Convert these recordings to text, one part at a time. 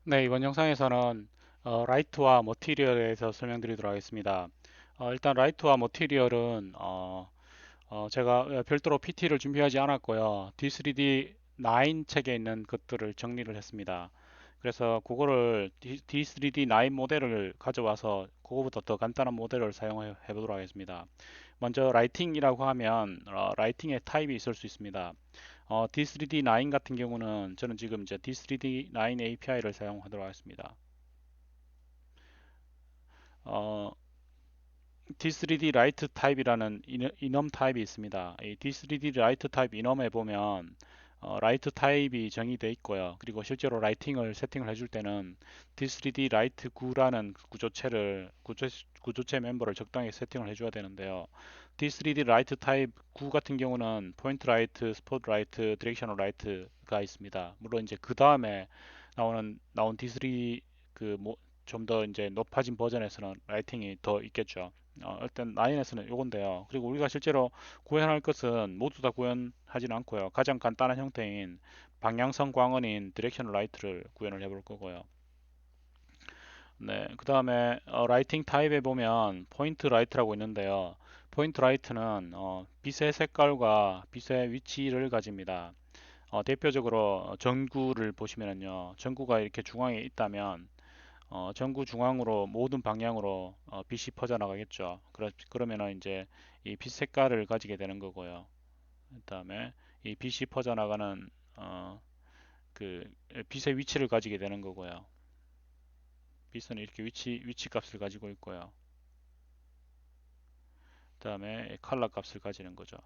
네, 이번 영상에서는 라이트와 머티리얼에 대해서 설명드리도록 하겠습니다. 일단 라이트와 머티리얼은 제가 별도로 PT를 준비하지 않았고요. D3D 9 책에 있는 것들을 정리를 했습니다. 그래서 그거를 D3D 9 모델을 가져와서 그거보다 더 간단한 모델을 사용해 보도록 하겠습니다. 먼저 라이팅이라고 하면 라이팅의 타입이 있을 수 있습니다. D3D9 같은 경우는 저는 지금 이제 D3D9 API를 사용하도록 하겠습니다. 어, D3D 라이트 타입이라는 이넘 타입이 있습니다. 이 D3D 라이트 타입 이넘에 보면 라이트 타입이 정의되어 있고요. 그리고 실제로 라이팅을 세팅을 해줄 때는 D3D 라이트 9라는 구조체 멤버를 적당히 세팅을 해줘야 되는데요. D3D 라이트 타입 9 같은 경우는 포인트 라이트, 스포트 라이트, 디렉셔널 라이트가 있습니다. 물론 이제 그 다음에 나온 D3 좀 더 이제 높아진 버전에서는 라이팅이 더 있겠죠. 일단 라인에서는 요건데요. 그리고 우리가 실제로 구현할 것은 모두 다 구현하지는 않고요. 가장 간단한 형태인 방향성 광원인 디렉션 라이트를 구현을 해볼 거고요. 네, 그 다음에 라이팅 타입에 보면 포인트 라이트라고 있는데요. 포인트 라이트는 빛의 색깔과 빛의 위치를 가집니다. 대표적으로 전구를 보시면요. 전구가 이렇게 중앙에 있다면 전구 중앙으로 모든 방향으로 빛이 퍼져나가겠죠. 그러면은 이제 이 빛 색깔을 가지게 되는 거고요. 그다음에 이 빛이 퍼져나가는 어, 그 빛의 위치를 가지게 되는 거고요. 빛은 이렇게 위치 값을 가지고 있고요. 그다음에 컬러 값을 가지는 거죠.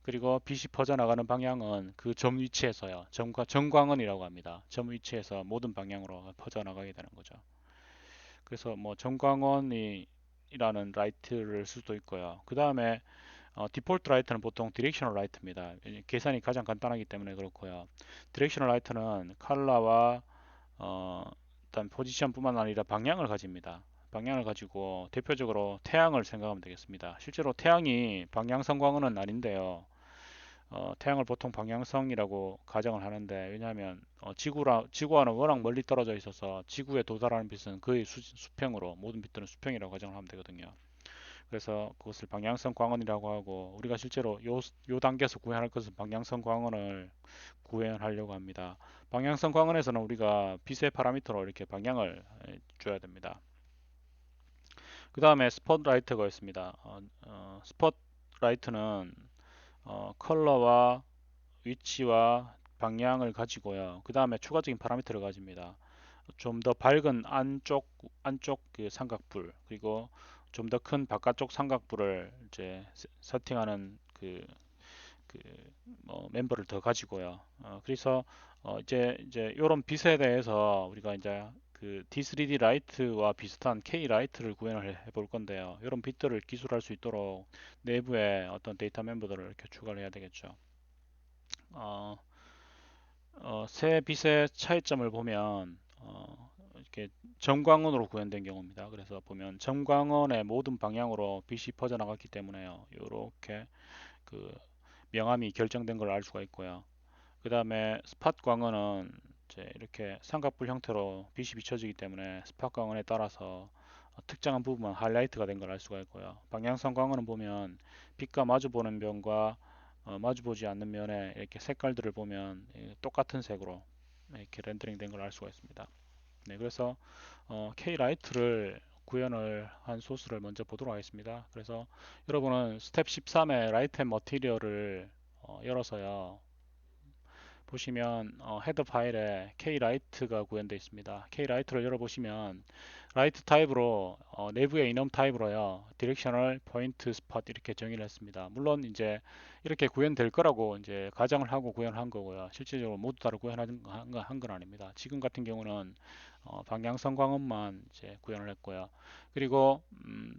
그리고 빛이 퍼져나가는 방향은 그 점 위치에서요. 점광원이라고 합니다. 점 위치에서 모든 방향으로 퍼져나가게 되는 거죠. 그래서 뭐 점광원이라는 라이트를 쓸 수도 있고요. 그 다음에 디폴트 라이트는 보통 디렉셔널 라이트입니다. 계산이 가장 간단하기 때문에 그렇고요. 디렉셔널 라이트는 컬러와 어, 일단 포지션뿐만 아니라 방향을 가집니다. 방향을 가지고 대표적으로 태양을 생각하면 되겠습니다. 실제로 태양이 방향성 광원은 아닌데요. 태양을 보통 방향성이라고 가정을 하는데 왜냐하면 지구와는 워낙 멀리 떨어져 있어서 지구에 도달하는 빛은 거의 수평으로 모든 빛들은 수평이라고 가정을 하면 되거든요. 그래서 그것을 방향성 광원이라고 하고 우리가 실제로 요 단계에서 구현할 것은 방향성 광원을 구현하려고 합니다. 방향성 광원에서는 우리가 빛의 파라미터로 이렇게 방향을 줘야 됩니다. 그 다음에 스포트라이트가 있습니다. 스포트라이트는 컬러와 위치와 방향을 가지고요. 그 다음에 추가적인 파라미터를 가집니다. 좀 더 밝은 안쪽 그 삼각불 그리고 좀 더 큰 바깥쪽 삼각불을 이제 세팅하는 멤버를 더 가지고요. 그래서 이제 이런 빛에 대해서 우리가 이제 그 D3D 라이트와 비슷한 K 라이트를 구현을 해볼 건데요. 이런 빛들을 기술할 수 있도록 내부에 어떤 데이터 멤버들을 이렇게 추가를 해야 되겠죠. 어, 새 빛의 차이점을 보면 이렇게 점광원으로 구현된 경우입니다. 그래서 보면 점광원의 모든 방향으로 빛이 퍼져나갔기 때문에요. 이렇게 그 명암이 결정된 걸 알 수가 있고요. 그 다음에 스팟 광원은 이제 이렇게 삼각불 형태로 빛이 비춰지기 때문에 스팟 광원에 따라서 특정한 부분만 하이라이트가 된 걸 알 수가 있고요. 방향성 광원은 보면 빛과 마주보는 면과 마주보지 않는 면에 이렇게 색깔들을 보면 똑같은 색으로 이렇게 렌더링 된 걸 알 수가 있습니다. 네, 그래서 K라이트를 구현을 한 소스를 먼저 보도록 하겠습니다. 그래서 여러분은 스텝 13의 라이트 앤 머티리얼을 열어서요. 보시면 헤더 파일에 K라이트가 구현되어 있습니다. K라이트를 열어보시면 라이트 타입으로 내부의 이넘 타입으로요. 디렉셔널 포인트 스팟 이렇게 정의를 했습니다. 물론 이제 이렇게 구현될 거라고 이제 가정을 하고 구현한 거고요. 실질적으로 모두 다를 구현한 건 아닙니다. 지금 같은 경우는 방향성 광원만 이제 구현을 했고요. 그리고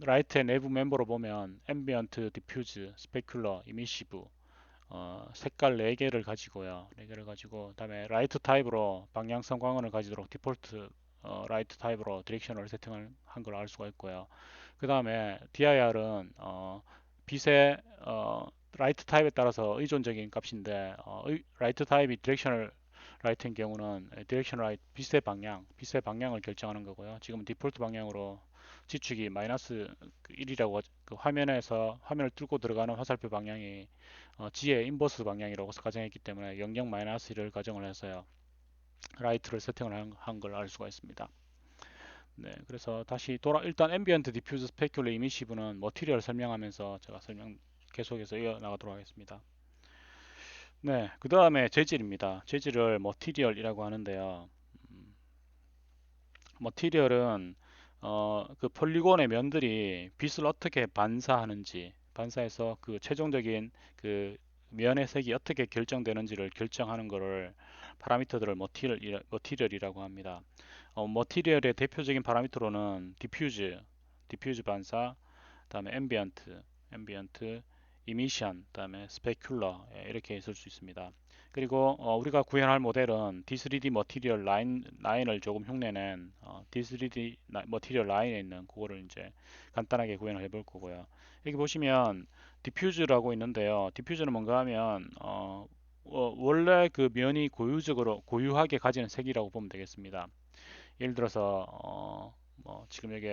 라이트의 내부 멤버로 보면 앰비언트, 디퓨즈, 스페큘러, 이미시브 색깔 4개를 가지고요. 4개를 가지고 그다음에 라이트 타입으로 방향성 광원을 가지도록 디폴트 라이트 타입으로 디렉션을 세팅을 한 걸 알 수가 있고요. 그 다음에 DIR은 빛의 라이트 타입에 따라서 의존적인 값인데 라이트 타입이 디렉셔널 라이트인 경우는 디렉션 라이트 빛의 방향을 결정하는 거고요. 지금 디폴트 방향으로 지축이 마이너스 1이라고 그 화면에서 화면을 뚫고 들어가는 화살표 방향이 G의 인버스 방향이라고 가정했기 때문에 00 마이너스 1을 가정을 해서요. 라이트를 세팅을 한 걸 알 수가 있습니다. 네, 그래서 다시 일단 앰비언트 디퓨즈 스페큘러 이미시브는 머티리얼 설명하면서 제가 계속해서 이어나가도록 하겠습니다. 네, 그 다음에 재질입니다. 재질을 머티리얼이라고 하는데요. 머티리얼은 그 폴리곤의 면들이 빛을 어떻게 반사해서 그 최종적인 그 면의 색이 어떻게 결정되는지를 결정하는 것을 파라미터들을 머티리얼이라고 합니다. 머티리얼의 대표적인 파라미터로는 디퓨즈 반사, 그다음에 앰비언트, 이미션, 그다음에 스페큘러 이렇게 있을 수 있습니다. 그리고 우리가 구현할 모델은 D3D 머티리얼 라인을 조금 흉내낸 D3D 머티리얼 라인에 있는 그거를 이제 간단하게 구현을 해볼 거고요. 여기 보시면 디퓨즈라고 있는데요. 디퓨즈는 뭔가 하면 원래 그 면이 고유하게 가지는 색이라고 보면 되겠습니다. 예를 들어서 뭐 지금 여기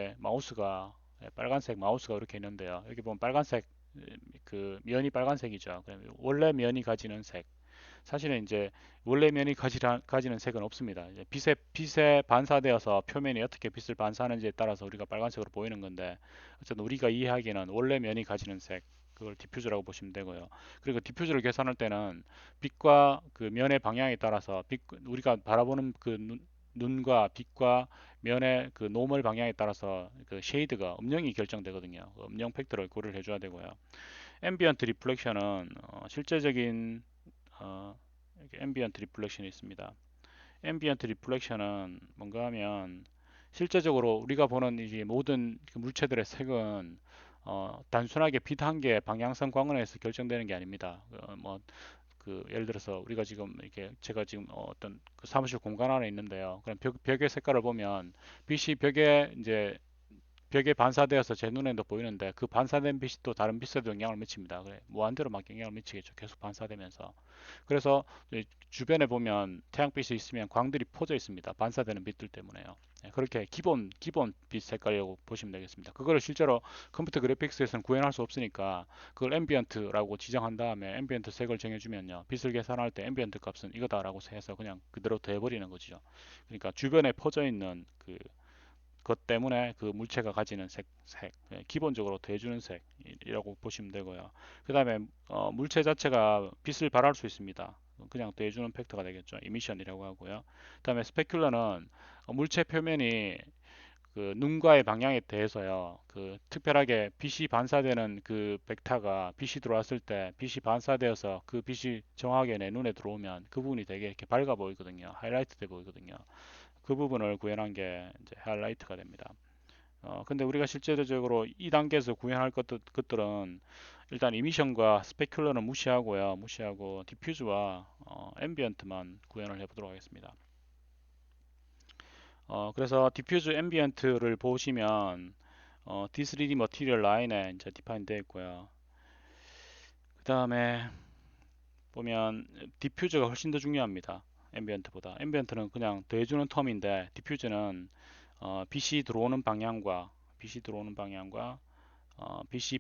빨간색 마우스가 이렇게 있는데요. 여기 보면 빨간색 그 면이 빨간색이죠. 원래 면이 가지는 색. 사실은 이제 원래 면이 가지는 색은 없습니다. 이제 빛에 반사되어서 표면이 어떻게 빛을 반사하는지에 따라서 우리가 빨간색으로 보이는 건데 어쨌든 우리가 이해하기에는 원래 면이 가지는 색 그걸 디퓨즈라고 보시면 되고요. 그리고 디퓨즈를 계산할 때는 빛과 그 면의 방향에 따라서 우리가 바라보는 그 눈과 빛과 면의 그 노멀 방향에 따라서 그 쉐이드가 음영이 결정되거든요. 그 음영 팩터를 고려를 해줘야 되고요. 앰비언트 리플렉션은 실제적인 앰비언트 리플렉션이 있습니다. 앰비언트 리플렉션은 뭔가 하면 실제적으로 우리가 보는 이 모든 그 물체들의 색은 단순하게 빛 한 개의 방향성 광원에서 결정되는 게 아닙니다. 예를 들어서 우리가 지금 이렇게 제가 지금 어떤 그 사무실 공간 안에 있는데요. 그럼 벽의 색깔을 보면 빛이 벽에 반사되어서 제 눈에도 보이는데 그 반사된 빛이 또 다른 빛에도 영향을 미칩니다. 그래, 무한대로 막 영향을 미치겠죠. 계속 반사되면서. 그래서 주변에 보면 태양빛이 있으면 광들이 퍼져 있습니다. 반사되는 빛들 때문에요. 네, 그렇게 기본 빛 색깔이라고 보시면 되겠습니다. 그거를 실제로 컴퓨터 그래픽스에서는 구현할 수 없으니까 그걸 앰비언트라고 지정한 다음에 앰비언트 색을 정해주면요. 빛을 계산할 때 앰비언트 값은 이거다라고 해서 그냥 그대로 더해버리는 거죠. 그러니까 주변에 퍼져 있는 것 때문에 그 물체가 가지는 기본적으로 더해주는 색이라고 보시면 되고요. 그 다음에 물체 자체가 빛을 발할 수 있습니다. 그냥 더해주는 팩터가 되겠죠. 이미션이라고 하고요. 그 다음에 스페큘러는 물체 표면이 그 눈과의 방향에 대해서요. 그 특별하게 빛이 반사되는 그 벡터가 빛이 들어왔을 때 빛이 반사되어서 그 빛이 정확하게 내 눈에 들어오면 그 부분이 되게 이렇게 밝아 보이거든요. 하이라이트 돼 보이거든요. 그 부분을 구현한 게 이제 하이라이트가 됩니다. 근데 우리가 실제적으로 이 단계에서 구현할 것들은 일단 이미션과 스페큘러는 무시하고 디퓨즈와 앰비언트만 구현을 해보도록 하겠습니다. 그래서 디퓨즈 앰비언트를 보시면 D3D 머티리얼 라인에 이제 디파인 되어 있고요. 그 다음에 보면 디퓨즈가 훨씬 더 중요합니다. 앰비언트는 그냥 더해주는 텀인데 디퓨즈는 빛이 들어오는 방향과 빛이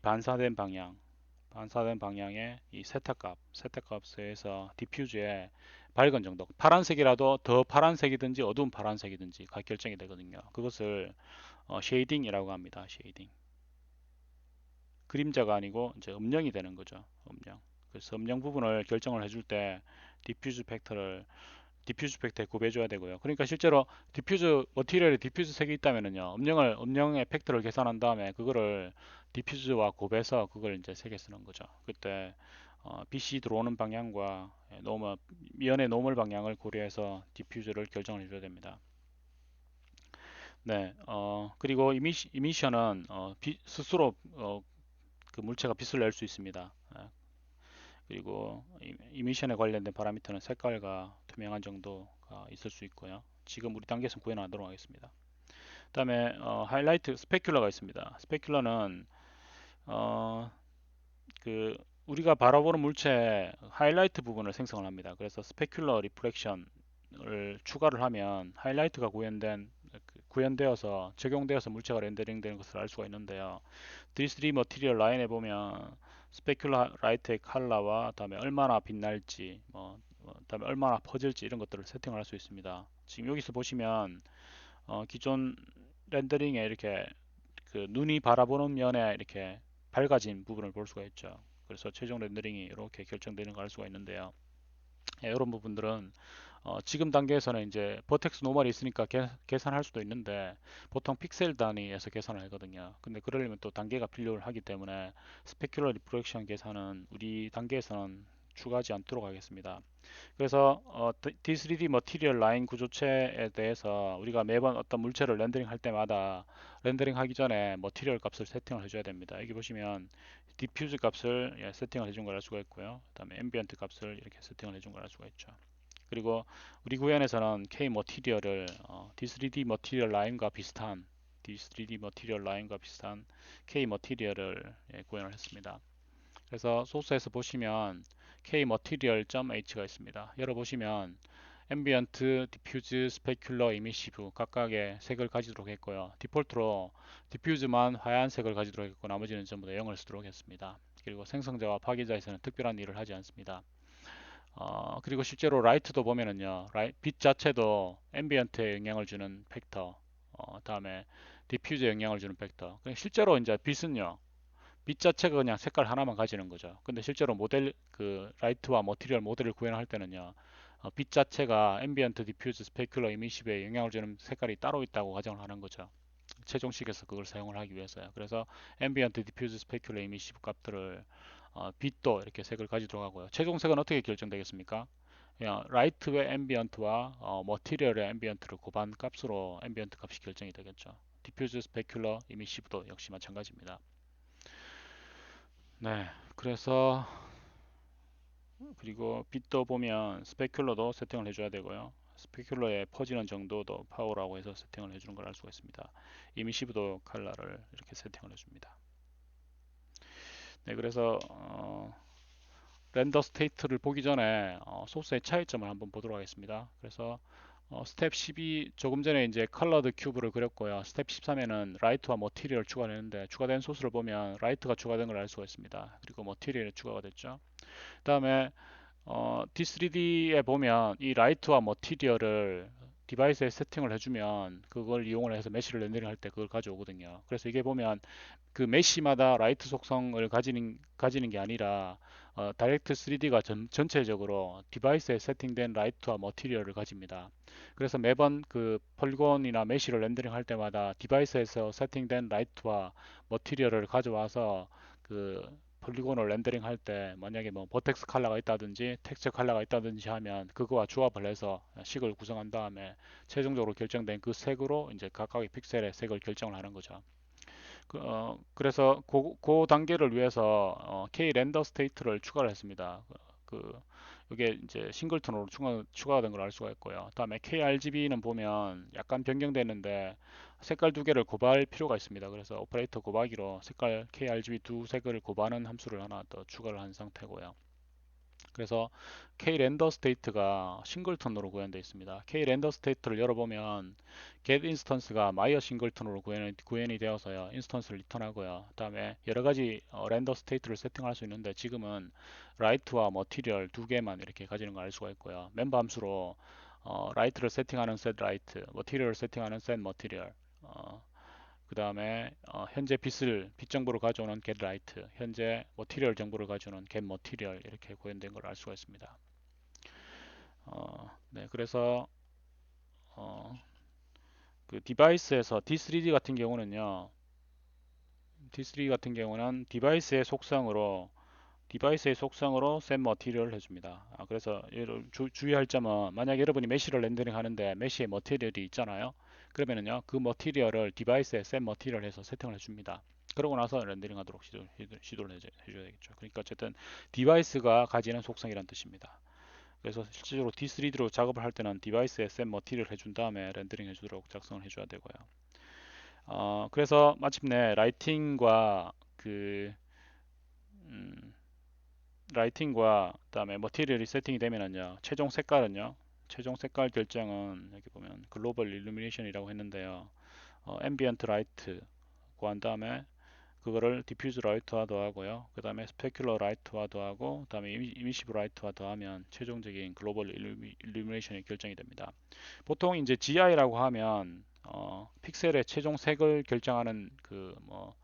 반사된 방향의 이 세타값에서 디퓨즈의 밝은 정도, 파란색이라도 더 파란색이든지 어두운 파란색이든지가 결정이 되거든요. 그것을 쉐이딩이라고 합니다. 쉐이딩. 그림자가 아니고 이제 음영이 되는 거죠. 음영. 그래서 음영 부분을 결정을 해줄 때 디퓨즈 팩터를 디퓨즈 팩터에 곱해줘야 되고요. 그러니까 실제로 머티리얼에 디퓨즈 색이 있다면은요, 음영의 팩터를 계산한 다음에 그거를 디퓨즈와 곱해서 그걸 이제 색에 쓰는 거죠. 그때 빛이 들어오는 방향과 면의 노멀 방향을 고려해서 디퓨즈를 결정을 해줘야 됩니다. 네, 그리고 이미션은 스스로 그 물체가 빛을 낼 수 있습니다. 그리고 이미션에 관련된 파라미터는 색깔과 투명한 정도가 있을 수 있고요. 지금 우리 단계에서 구현하도록 하겠습니다. 그 다음에 스페큘러가 있습니다. 스페큘러는 어, 그 우리가 바라보는 물체의 하이라이트 부분을 생성을 합니다. 그래서 스페큘러 리프렉션 추가를 하면 하이라이트가 구현되어서 적용되어서 물체가 렌더링 되는 것을 알 수가 있는데요. D3 머티리얼 라인에 보면 스페큘라 라이트의 컬러와 다음에 얼마나 빛날지 다음에 얼마나 퍼질지 이런 것들을 세팅을 할 수 있습니다. 지금 여기서 보시면 기존 렌더링에 이렇게 그 눈이 바라보는 면에 이렇게 밝아진 부분을 볼 수가 있죠. 그래서 최종 렌더링이 이렇게 결정되는 걸 알 수가 있는데요. 이런 부분들은 지금 단계에서는 이제 버텍스 노멀이 있으니까 계산할 수도 있는데 보통 픽셀 단위에서 계산을 하거든요. 근데 그러려면 또 단계가 필요를 하기 때문에 스페큘러 리프렉션 계산은 우리 단계에서는 추가하지 않도록 하겠습니다. 그래서 D3D 머티리얼 라인 구조체에 대해서 우리가 매번 어떤 물체를 렌더링 할 때마다 렌더링 하기 전에 머티리얼 값을 세팅을 해줘야 됩니다. 여기 보시면 디퓨즈 값을 세팅을 해준 걸 알 수가 있고요. 그다음에 앰비언트 값을 이렇게 세팅을 해준 걸 알 수가 있죠. 그리고 우리 구현에서는 K 머티리얼을 D3D 머티리얼 라인과 비슷한 D3D 머티리얼 라인과 비슷한 K 머티리얼을 구현을 했습니다. 그래서 소스에서 보시면 kmaterial.h가 있습니다. 열어보시면 앰비언트, 디퓨즈, 스페큘러, 이미시브 각각의 색을 가지도록 했고요. 디폴트로 디퓨즈만 하얀색을 가지도록 했고 나머지는 전부 다 0을 쓰도록 했습니다. 그리고 생성자와 파괴자에서는 특별한 일을 하지 않습니다. 그리고 실제로 라이트도 보면은요, 빛 자체도 앰비언트에 영향을 주는 팩터, 다음에 디퓨즈에 영향을 주는 팩터. 실제로 이제 빛은요, 빛 자체가 그냥 색깔 하나만 가지는 거죠. 근데 실제로 모델 그 라이트와 머티리얼 모델을 구현할 때는요. 빛 자체가 앰비언트, 디퓨즈, 스페큘러, 이미시브에 영향을 주는 색깔이 따로 있다고 가정을 하는 거죠. 최종식에서 그걸 사용을 하기 위해서요. 그래서 앰비언트, 디퓨즈, 스페큘러, 이미시브 값들을 빛도 이렇게 색을 가지도록 하고요. 최종색은 어떻게 결정되겠습니까? 그냥 라이트의 앰비언트와 머티리얼의 앰비언트를 곱한 값으로 앰비언트 값이 결정이 되겠죠. 디퓨즈, 스페큘러, 이미시브도 역시 마찬가지입니다. 네, 그래서 그리고 빛도 보면 스페큘러도 세팅을 해줘야 되고요. 스페큘러의 퍼지는 정도도 파워라고 해서 세팅을 해주는 걸 알 수가 있습니다. 이미시브도 컬러를 이렇게 세팅을 해줍니다. 네, 그래서 렌더 스테이트를 보기 전에 소스의 차이점을 한번 보도록 하겠습니다. 그래서 스텝 12 조금 전에 이제 컬러드 큐브를 그렸고요. 스텝 13에는 라이트와 머티리얼 추가되는데 추가된 소스를 보면 라이트가 추가된 걸 알 수가 있습니다. 그리고 머티리얼이 추가가 됐죠. 그다음에 D3D에 보면 이 라이트와 머티리얼을 디바이스에 세팅을 해주면 그걸 이용을 해서 메쉬를 렌더링 할 때 그걸 가져오거든요. 그래서 이게 보면 그 메쉬마다 라이트 속성을 가지는 게 아니라 다이렉트 3D가 전체적으로 디바이스에 세팅된 라이트와 머티리얼을 가집니다. 그래서 매번 그 폴리곤이나 메쉬를 렌더링 할 때마다 디바이스에서 세팅된 라이트와 머티리얼을 가져와서 그 폴리곤을 렌더링 할 때 만약에 뭐 버텍스 컬러가 있다든지 텍스처 컬러가 있다든지 하면 그거와 조합을 해서 식을 구성한 다음에 최종적으로 결정된 그 색으로 이제 각각의 픽셀의 색을 결정을 하는 거죠. 그래서 그 단계를 위해서 K 렌더 스테이트를 추가를 했습니다. 그 이게 이제 싱글턴으로 추가가 된 걸 알 수가 있고요. 다음에 KRGB는 보면 약간 변경되는데 색깔 두 개를 곱할 필요가 있습니다. 그래서 오퍼레이터 곱하기로 색깔 KRGB 두 색을 곱하는 함수를 하나 더 추가를 한 상태고요. 그래서 kRender state가 싱글턴으로 구현되어 있습니다. kRender state를 열어보면 get instance가 마이어 싱글턴으로 구현이 되어서요. 인스턴스를 리턴하고요. 그다음에 여러 가지 렌더 스테이트를 세팅할 수 있는데 지금은 write와 material 두 개만 이렇게 가지는 걸 알 수가 있고요. 멤버 함수로 write를 세팅하는 set write, material을 세팅하는 set material, 그 다음에 현재 빛 정보를 가져오는 get light, 현재 머티리얼 정보를 가져오는 get material 이렇게 구현된 걸 알 수가 있습니다. 네, 그래서 어, 그 디바이스에서 D3D 같은 경우는요, D3D 같은 경우는 디바이스의 속성으로 set material을 해줍니다. 그래서 주의할 점은 만약 여러분이 메쉬를 렌더링 하는데 메쉬에 머티리얼이 있잖아요. 그러면은요 그 머티리얼을 디바이스에 set material 해서 세팅을 해줍니다. 그러고 나서 렌더링 하도록 시도를 해줘야 되겠죠. 그러니까 어쨌든 디바이스가 가지는 속성이란 뜻입니다. 그래서 실질적으로 D3D로 작업을 할 때는 디바이스에 set material 해준 다음에 렌더링 해주도록 작성을 해줘야 되고요. 그래서 마침내 음, 라이팅과 그다음에 머티리얼이 세팅이 되면은요 최종 색깔은요 최종 색깔 결정은 여기 보면 글로벌 일루미네이션이라고 했는데요. 앰비언트 라이트 구한 다음에 그거를 디퓨즈 라이트화 더하고요. 그 다음에 스페큘러 라이트화 더하고 그 다음에 이미시브 라이트화 더하면 최종적인 글로벌 일루미네이션이 결정이 됩니다. 보통 이제 GI라고 하면 픽셀의 최종 색을 결정하는 그 뭐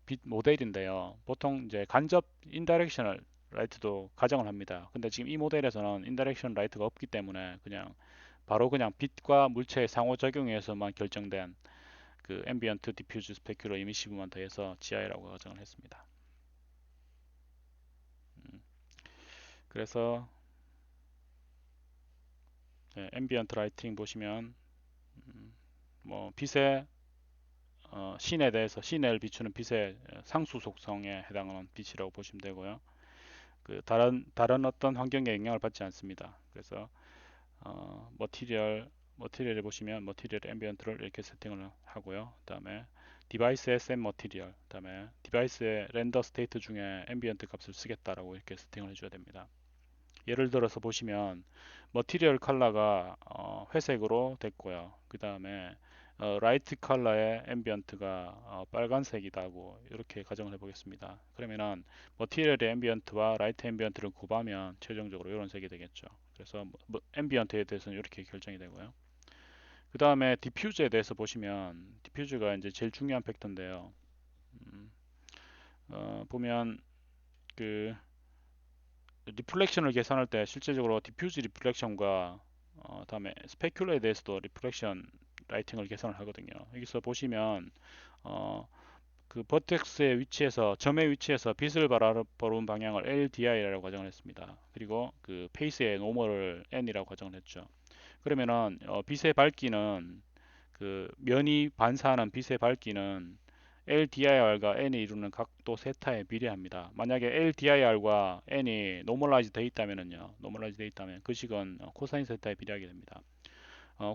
빛 모델인데요. 보통 이제 간접 인다이렉셔널 라이트도 가정을 합니다. 근데 지금 이 모델에서는 인다이렉션 라이트가 없기 때문에 그냥 바로 그냥 빛과 물체의 상호작용에서만 결정된 그 앰비언트 디퓨즈 스페큘러 이미시브만 더해서 GI라고 가정을 했습니다. 그래서 앰비언트 라이팅 보시면 뭐 빛의 신에 대해서 신을 비추는 빛의 상수 속성에 해당하는 빛이라고 보시면 되고요. 그 다른 어떤 환경에 영향을 받지 않습니다. 그래서 머티리얼에 보시면 머티리얼 앰비언트를 이렇게 세팅을 하고요. 그다음에 디바이스의 샘 머티리얼, 그다음에 디바이스의 렌더 스테이트 중에 앰비언트 값을 쓰겠다라고 이렇게 세팅을 해줘야 됩니다. 예를 들어서 보시면 머티리얼 컬러가 회색으로 됐고요. 그 다음에 라이트 컬러의 앰비언트가 빨간색이다고 이렇게 가정을 해보겠습니다. 그러면은 머티리얼의 앰비언트와 라이트 앰비언트를 곱하면 최종적으로 이런 색이 되겠죠. 그래서 앰비언트에 대해서는 이렇게 결정이 되고요. 그 다음에 디퓨즈에 대해서 보시면 디퓨즈가 이제 제일 중요한 팩터인데요. 보면 그 리플렉션을 계산할 때 실제적으로 디퓨즈 리플렉션과 다음에 스페큘러에 대해서도 리플렉션 라이팅을 계산을 하거든요. 여기서 보시면 어, 그 버텍스의 위치에서 점의 위치에서 빛을 바라보는 방향을 LDI라고 가정을 했습니다. 그리고 그 페이스의 노멀을 N이라고 가정을 했죠. 그러면은 빛의 밝기는 그 면이 반사하는 빛의 밝기는 LDIR과 N이 이루는 각도 세타에 비례합니다. 만약에 LDIR과 N이 노멀라이즈 되어 있다면은요, 노멀라이즈 되어 있다면 그 식은 코사인 세타에 비례하게 됩니다.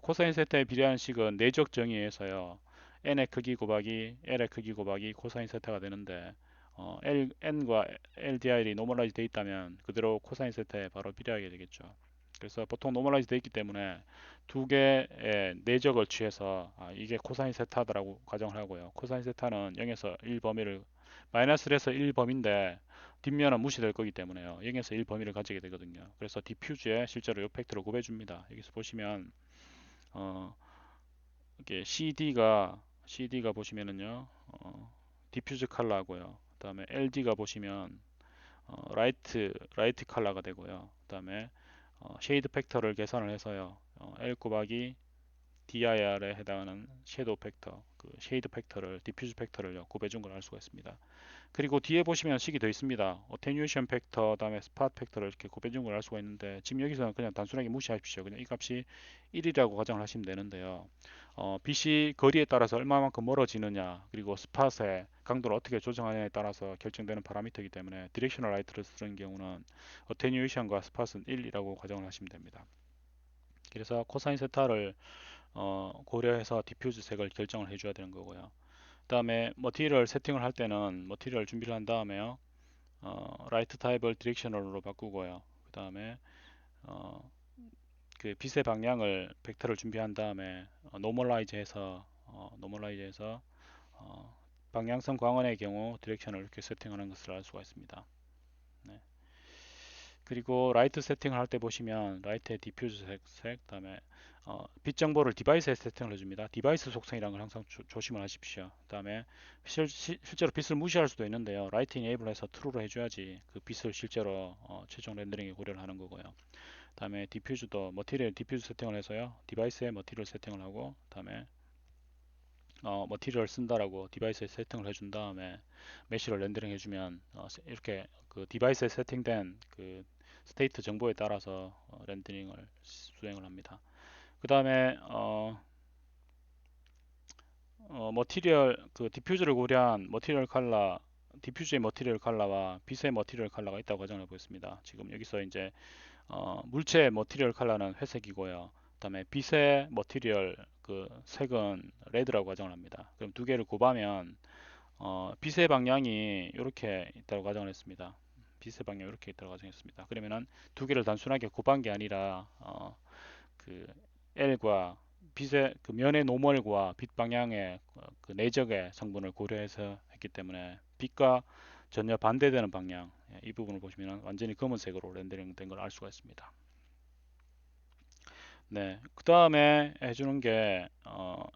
코사인 세타에 비례한 식은 내적 정의에서요, n의 크기 곱하기 l의 크기 곱하기 코사인 세타가 되는데 n과 LDR이 노멀라이즈 되어 있다면 그대로 코사인 세타에 바로 비례하게 되겠죠. 그래서 보통 노멀라이즈 되어 있기 때문에 두 개의 내적을 취해서 이게 코사인 세타다라고 가정을 하고요. 코사인 세타는 0에서 1 범위를 마이너스 1에서 1 범위인데 뒷면은 무시될 거기 때문에요. 0에서 1 범위를 가지게 되거든요. 그래서 디퓨즈에 실제로 이 팩트를 곱해줍니다. 여기서 보시면 어, 이게 CD가 보시면은요, 디퓨즈 컬러고요. 그다음에 LD가 보시면 라이트 컬러가 되고요. 그다음에 쉐이드 팩터를 계산을 해서요, L 곱하기 DIR에 해당하는 섀도우 팩터, 그 쉐이드 팩터를 디퓨즈 팩터를 곱해준 걸 알 수가 있습니다. 그리고 뒤에 보시면 식이 더 있습니다. 어테뉴에이션 팩터, 다음에 스팟 팩터를 이렇게 곱해준 걸 알 수가 있는데 지금 여기서는 그냥 단순하게 무시하십시오. 그냥 이 값이 1이라고 가정을 하시면 되는데요. 빛이 거리에 따라서 얼마만큼 멀어지느냐, 그리고 스팟의 강도를 어떻게 조정하느냐에 따라서 결정되는 파라미터이기 때문에 디렉셔널 라이트를 쓰는 경우는 어테뉴에이션과 스팟은 1이라고 가정을 하시면 됩니다. 그래서 코사인 세타를 고려해서 디퓨즈 색을 결정을 해줘야 되는 거고요. 그다음에 머티리얼 세팅을 할 때는 머티리얼 준비를 한 다음에요. 라이트 타입을 디렉셔널로 바꾸고요. 그다음에 어, 그 빛의 방향을 벡터를 준비한 다음에 노멀라이즈해서 방향성 광원의 경우 디렉션을 이렇게 세팅하는 것을 알 수가 있습니다. 네. 그리고 라이트 세팅을 할 때 보시면 라이트의 디퓨즈 색, 그다음에 빛 정보를 디바이스에 세팅을 해줍니다. 디바이스 속성이라는 걸 항상 조심을 하십시오. 그다음에 실제로 빛을 무시할 수도 있는데요. 라이트 이네이블해서 true로 해줘야지 그 빛을 실제로 최종 렌더링에 고려를 하는 거고요. 그다음에 디퓨즈도 머티리얼 디퓨즈 세팅을 해서요. 디바이스에 머티리얼 세팅을 하고 그다음에 머티리얼 쓴다라고 디바이스에 세팅을 해준 다음에 메쉬를 렌더링 해주면 이렇게 그 디바이스에 세팅된 그 스테이트 정보에 따라서 렌더링을 수행을 합니다. 그 다음에 머티리얼 그 디퓨즈를 고려한 머티리얼 컬러 디퓨즈의 머티리얼 컬러와 빛의 머티리얼 컬러가 있다고 가정해 보겠습니다. 지금 여기서 이제 물체의 머티리얼 컬러는 회색이고요. 그다음에 빛의 머티리얼 그 색은 레드라고 가정을 합니다. 그럼 두 개를 곱하면 빛의 방향이 이렇게 있다고 가정을 했습니다. 빛의 방향이 이렇게 있다고 가정했습니다. 그러면은 두 개를 단순하게 곱한 게 아니라 그 L과 빛의 그 면의 노멀과 빛 방향의 그 내적의 성분을 고려해서 했기 때문에 빛과 전혀 반대되는 방향, 이 부분을 보시면 완전히 검은색으로 렌더링 된 걸 알 수가 있습니다. 네, 그 다음에 해주는 게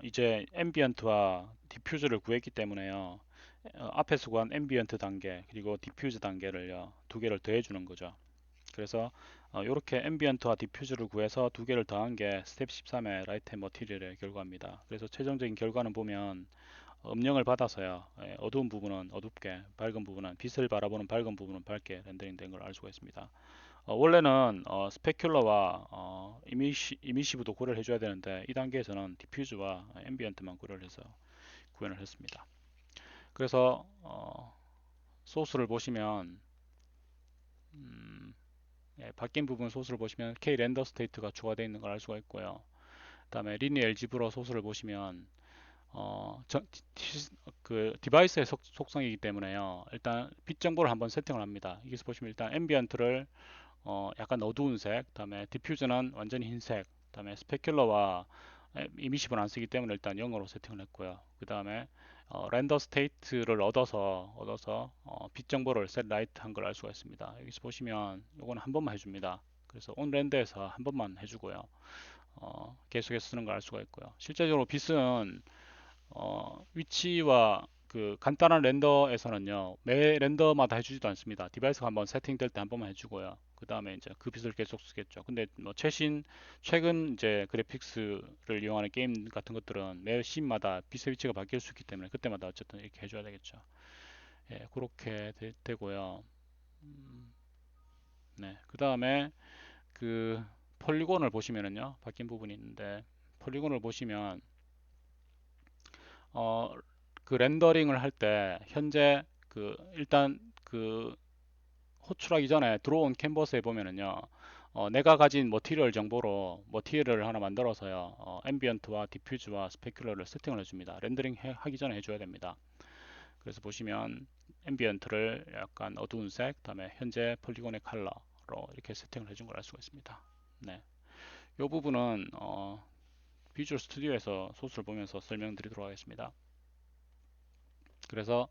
이제 앰비언트와 디퓨즈를 구했기 때문에요. 앞에서 구한 앰비언트 단계 그리고 디퓨즈 단계를요, 두 개를 더해 주는 거죠. 그래서 이렇게 앰비언트와 디퓨즈를 구해서 두 개를 더한 게 스텝 13의 라이트 앤 머티리얼의 결과입니다. 그래서 최종적인 결과는 보면 음영을 받아서요, 어두운 부분은 어둡게, 밝은 부분은 빛을 바라보는 밝은 부분은 밝게 렌더링 된 걸 알 수가 있습니다. 원래는 스페큘러와 이미시브도 고려를 해줘야 되는데 이 단계에서는 디퓨즈와 앰비언트만 고려를 해서 구현을 했습니다. 그래서 소스를 보시면 바뀐 부분 소스를 보시면 K 렌더 스테이트가 추가되어 있는 걸 알 수가 있고요. 그 다음에 리니 엘지브러 소스를 보시면 그 디바이스의 속성이기 때문에요. 일단 빛 정보를 한번 세팅을 합니다. 여기서 보시면 일단 앰비언트를 약간 어두운 색, 그다음에 디퓨저는 완전히 흰색, 그다음에 스페큘러와 이미시브는 안 쓰기 때문에 일단 0으로 세팅을 했고요. 그다음에 렌더 스테이트를 얻어서 빛 정보를 셋 라이트 한 걸 알 수가 있습니다. 여기서 보시면 이거는 한 번만 해줍니다. 그래서 온 렌더에서 한 번만 해주고요. 계속해서 쓰는 걸 알 수가 있고요. 실제적으로 빛은 위치와 그 간단한 렌더에서는요, 매 렌더마다 해주지도 않습니다. 디바이스가 한번 세팅될 때 한 번만 해주고요. 그 다음에 이제 그 빛을 계속 쓰겠죠. 근데 뭐 최근 이제 그래픽스를 이용하는 게임 같은 것들은 매 씬마다 빛의 위치가 바뀔 수 있기 때문에 그때마다 어쨌든 이렇게 해줘야 되겠죠. 예, 그렇게 되고요. 네, 그 다음에 그 폴리곤을 보시면은요, 바뀐 부분이 있는데 폴리곤을 보시면 어, 그 렌더링을 할 때 현재 그 일단 그 호출하기 전에 들어온 캔버스에 보면은요, 내가 가진 머티리얼 정보로 머티리얼을 하나 만들어서요, 앰비언트와 디퓨즈와 스페큘러를 세팅을 해줍니다. 렌더링 하기 전에 해줘야 됩니다. 그래서 보시면 앰비언트를 약간 어두운 색, 그다음에 현재 폴리곤의 컬러로 이렇게 세팅을 해준 걸 알 수가 있습니다. 네, 이 부분은 비주얼 스튜디오에서 소스를 보면서 설명드리도록 하겠습니다. 그래서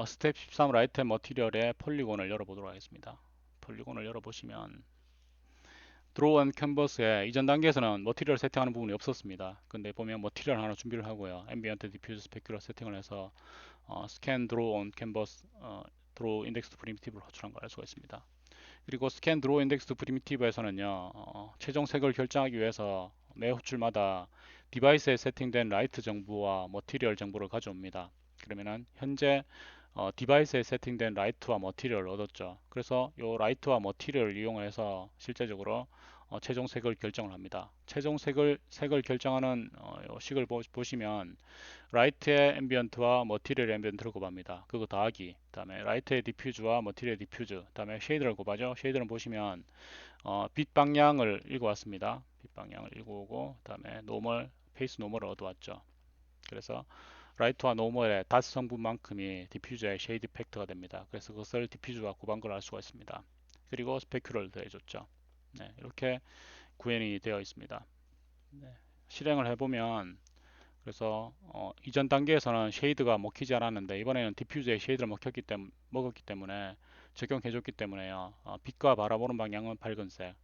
스텝 13 라이트 앤 머티리얼의 폴리곤을 열어보도록 하겠습니다. 폴리곤을 열어보시면 들어온 캔버스에 이전 단계에서는 머티리얼 세팅하는 부분이 없었습니다. 근데 보면 머티리얼 하나 준비를 하고요. 앰비언트 디퓨즈 스페큘러 세팅을 해서 스캔 드로우 온 캔버스 드로우 인덱스 프리미티브를 호출한 걸 알 수가 있습니다. 그리고 스캔 드로우 인덱스 프리미티브에서는요, 최종 색을 결정하기 위해서 매 호출마다 디바이스에 세팅된 라이트 정보와 머티리얼 정보를 가져옵니다. 그러면은 현재 디바이스에 세팅된 라이트와 머티리얼을 얻었죠. 그래서 이 라이트와 머티리얼을 이용해서 실제적으로 최종 색을 결정을 합니다. 최종 색을 결정하는 식을 보시면 라이트의 앰비언트와 머티리얼 앰비언트를 곱합니다. 그거 더하기. 그다음에 라이트의 디퓨즈와 머티리얼 디퓨즈. 그다음에 쉐이드를 곱하죠. 쉐이드는 보시면 빛 방향을 읽어왔습니다. 빛 방향을 읽어오고 그다음에 노멀 페이스 노멀을 얻어왔죠. 그래서 라이트와 노멀의 닷 성분만큼이 디퓨저의 쉐이드 팩터가 됩니다. 그래서 그것을 디퓨저와 곱한 걸 알 수가 있습니다. 그리고 스페큘러를 더해줬죠. 네, 이렇게 구현이 되어 있습니다. 네, 실행을 해보면 그래서 이전 단계에서는 쉐이드가 먹히지 않았는데 이번에는 디퓨저에 쉐이드를 먹었기 때문에 적용해줬기 때문에요. 빛과 바라보는 방향은 밝은색,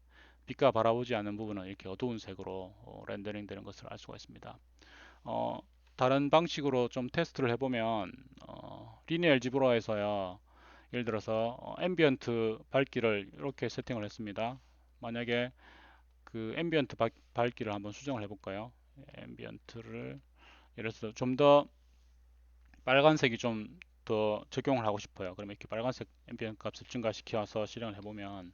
빛과 바라보지 않는 부분은 이렇게 어두운 색으로 렌더링 되는 것을 알 수가 있습니다. 어, 다른 방식으로 좀 테스트를 해보면 리니어 알지브라에서요, 예를 들어서 앰비언트 밝기를 이렇게 세팅을 했습니다. 만약에 그 앰비언트 밝기를 한번 수정을 해볼까요? 앰비언트를 예를 들어서 좀 더 빨간색이 좀 더 적용을 하고 싶어요. 그러면 이렇게 빨간색 앰비언트 값을 증가시켜서 실행을 해보면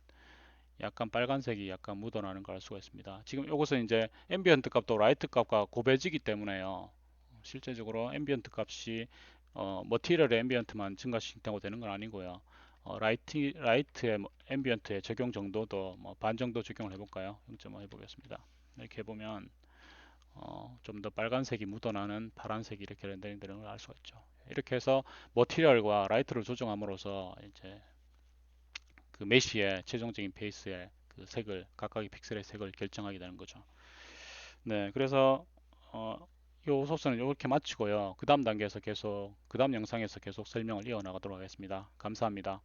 약간 빨간색이 약간 묻어나는 걸 알 수가 있습니다. 지금 이것은 이제 앰비언트 값도 라이트 값과 곱해지기 때문에요. 실제적으로 앰비언트 값이 머티리얼 앰비언트만 증가시킨다고 되는 건 아니고요. 라이트의 앰비언트의 적용 정도도 반 정도 적용을 해볼까요? 0.5 해보겠습니다. 이렇게 해보면 좀 더 빨간색이 묻어나는 파란색이 이렇게 렌더링 되는 걸 알 수가 있죠. 이렇게 해서 머티리얼과 라이트를 조정함으로써 이제 그 메쉬의 최종적인 페이스의 그 색을 각각의 픽셀의 색을 결정하게 되는 거죠. 네, 그래서 요 소스는 이렇게 마치고요. 그 다음 단계에서 그 다음 영상에서 계속 설명을 이어나가도록 하겠습니다. 감사합니다.